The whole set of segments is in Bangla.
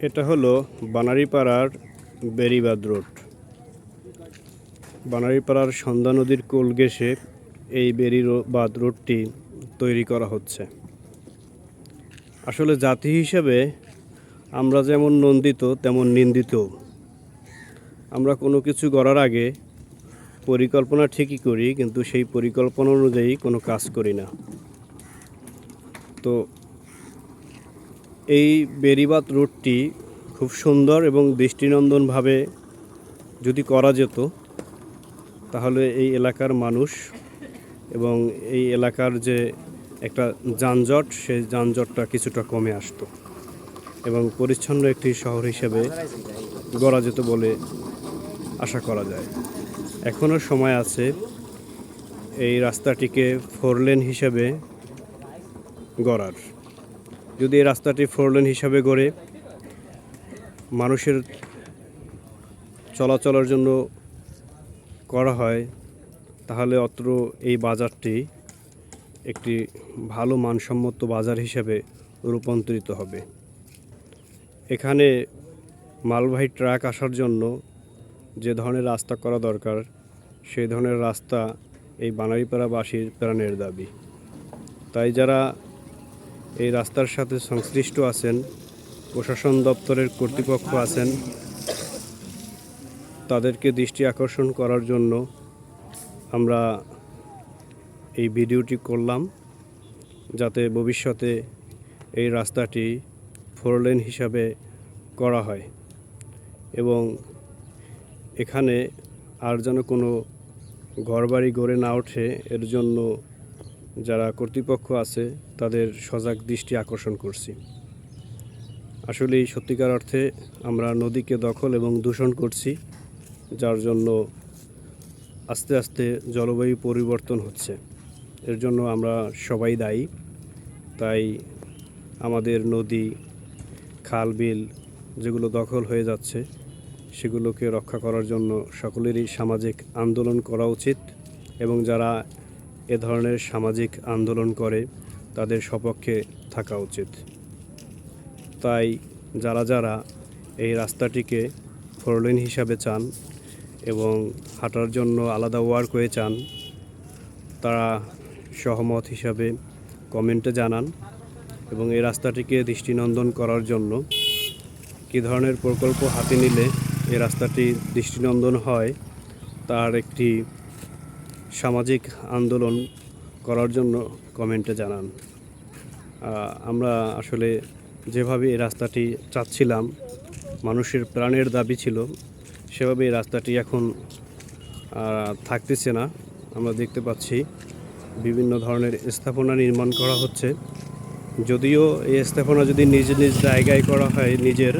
এটা হলো বানারীপাড়ার বেড়িবাঁধ রোড। বানারীপাড়ার সন্ধ্যা নদীর কোল ঘেঁষে এই বেড়িবাঁধ রোডটি তৈরি করা হচ্ছে। আসলে জাতি হিসেবে আমরা যেমন নন্দিত তেমন নিন্দিত। আমরা কোনো কিছু করার আগে পরিকল্পনা ঠিকই করি, কিন্তু সেই পরিকল্পনা অনুযায়ী কোনো কাজ করি না। তো এই বেড়িবাঁধ রোডটি খুব সুন্দর এবং দৃষ্টিনন্দনভাবে যদি করা যেত, তাহলে এই এলাকার মানুষ এবং এই এলাকার যে একটা যানজট, সেই যানজটটা কিছুটা কমে আসতো এবং পরিচ্ছন্ন একটি শহর হিসেবে গড়া যেত বলে আশা করা যায়। এখনও সময় আছে এই রাস্তাটিকে 4 লেন হিসেবে গড়ার। যদি এই রাস্তাটি 4 লেন হিসাবে গড়ে মানুষের চলাচলের জন্য করা হয়, তাহলে অত্র এই বাজারটি একটি ভালো মানসম্মত বাজার হিসেবে রূপান্তরিত হবে। এখানে মালবাহী ট্রাক আসার জন্য যে ধরনের রাস্তা করা দরকার, সেই ধরনের রাস্তা এই বানারীপাড়াবাসীর প্রাণের দাবি। তাই যারা এই রাস্তার সাথে সংশ্লিষ্ট আছেন, প্রশাসন দপ্তরের কর্তৃপক্ষ আছেন, তাদেরকে দৃষ্টি আকর্ষণ করার জন্য আমরা এই ভিডিওটি করলাম, যাতে ভবিষ্যতে এই রাস্তাটি 4 লেন হিসাবে করা হয় এবং এখানে আর যেন কোনো ঘরবাড়ি গড়ে না ওঠে, এর জন্য যারা কর্তৃপক্ষ আছে তাদের সজাগ দৃষ্টি আকর্ষণ করছি। আসলে সত্যিকার অর্থে আমরা নদীকে দখল এবং দূষণ করছি, যার জন্য আস্তে আস্তে জলবায়ু পরিবর্তন হচ্ছে। এর জন্য আমরা সবাই দায়ী। তাই আমাদের নদী, খাল, বিল যেগুলো দখল হয়ে যাচ্ছে, সেগুলোকে রক্ষা করার জন্য সকলেরই সামাজিক আন্দোলন করা উচিত এবং যারা এ ধরনের সামাজিক আন্দোলন করে তাদের সপক্ষে থাকা উচিত। তাই যারা এই রাস্তাটিকে 4 লেন হিসাবে চান এবং হাঁটার জন্য আলাদা ওয়ার্কওয়ে চান, তারা সহমত হিসাবে কমেন্টে জানান এবং এই রাস্তাটিকে দৃষ্টিনন্দন করার জন্য কী ধরনের প্রকল্প হাতে নিলে এই রাস্তাটি দৃষ্টিনন্দন হয়, তার একটি সামাজিক আন্দোলন করার জন্য কমেন্টে জানান। আমরা আসলে যেভাবে এই রাস্তাটি চাচ্ছিলাম, মানুষের প্রাণের দাবি ছিল, সেভাবে এই রাস্তাটি এখন থাকতেছে না। আমরা দেখতে পাচ্ছি বিভিন্ন ধরনের স্থাপনা নির্মাণ করা হচ্ছে। যদিও এই স্থাপনা যদি নিজ নিজ জায়গায় করা হয় নিজের,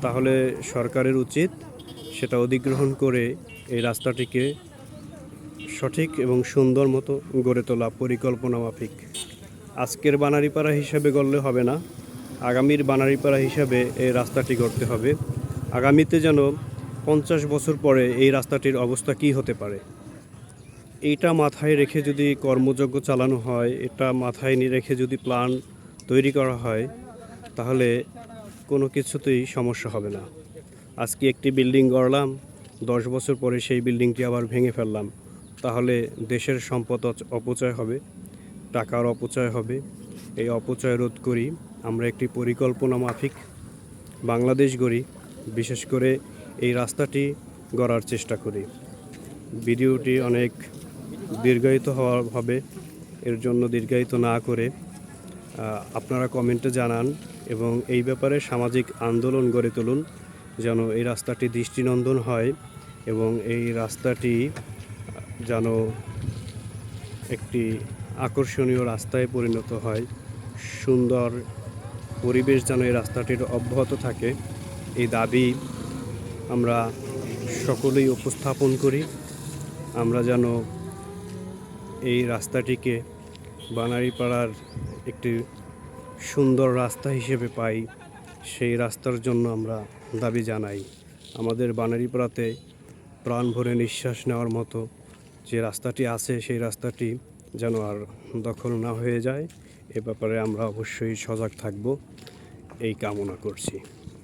তাহলে সরকারের উচিত সেটা অধিগ্রহণ করে এই রাস্তাটিকে সঠিক এবং সুন্দর মতো গড়ে তোলা, পরিকল্পনা মাফিক। আজকের বানারীপাড়া হিসাবে গড়লে হবে না, আগামীর বানারীপাড়া হিসাবে এই রাস্তাটি গড়তে হবে। আগামীতে যেন 50 বছর পরে এই রাস্তাটির অবস্থা কী হতে পারে, এইটা মাথায় রেখে যদি কর্মযজ্ঞ চালানো হয়, এটা মাথায় রেখে যদি প্ল্যান তৈরি করা হয়, তাহলে কোনো কিছুতেই সমস্যা হবে না। আজকে একটি বিল্ডিং গড়লাম, 10 বছর পরে সেই বিল্ডিংটি আবার ভেঙে ফেললাম, তাহলে দেশের সম্পদ অপচয় হবে, টাকার অপচয় হবে। এই অপচয় রোধ করি, আমরা একটি পরিকল্পনা মাফিক বাংলাদেশ গড়ি, বিশেষ করে এই রাস্তাটি গড়ার চেষ্টা করি। ভিডিওটি অনেক দীর্ঘায়িত হবে, এর জন্য দীর্ঘায়িত না করে আপনারা কমেন্টে জানান এবং এই ব্যাপারে সামাজিক আন্দোলন গড়ে তুলুন, যেন এই রাস্তাটি দৃষ্টিনন্দন হয় এবং এই রাস্তাটি যেন একটি আকর্ষণীয় রাস্তায় পরিণত হয়। সুন্দর পরিবেশ যেন এই রাস্তাটির অব্যাহত থাকে, এই দাবি আমরা সকলেই উপস্থাপন করি। আমরা যেন এই রাস্তাটিকে বানারীপাড়ার একটি সুন্দর রাস্তা হিসেবে পাই, সেই রাস্তার জন্য আমরা দাবি জানাই। আমাদের বানারীপাড়াতে প্রাণ ভরে নিঃশ্বাস নেওয়ার মতো যে রাস্তাটি আছে, সেই রাস্তাটি যেন আর দখল না হয়ে যায়, এ ব্যাপারে আমরা অবশ্যই সজাগ থাকব, এই কামনা করছি।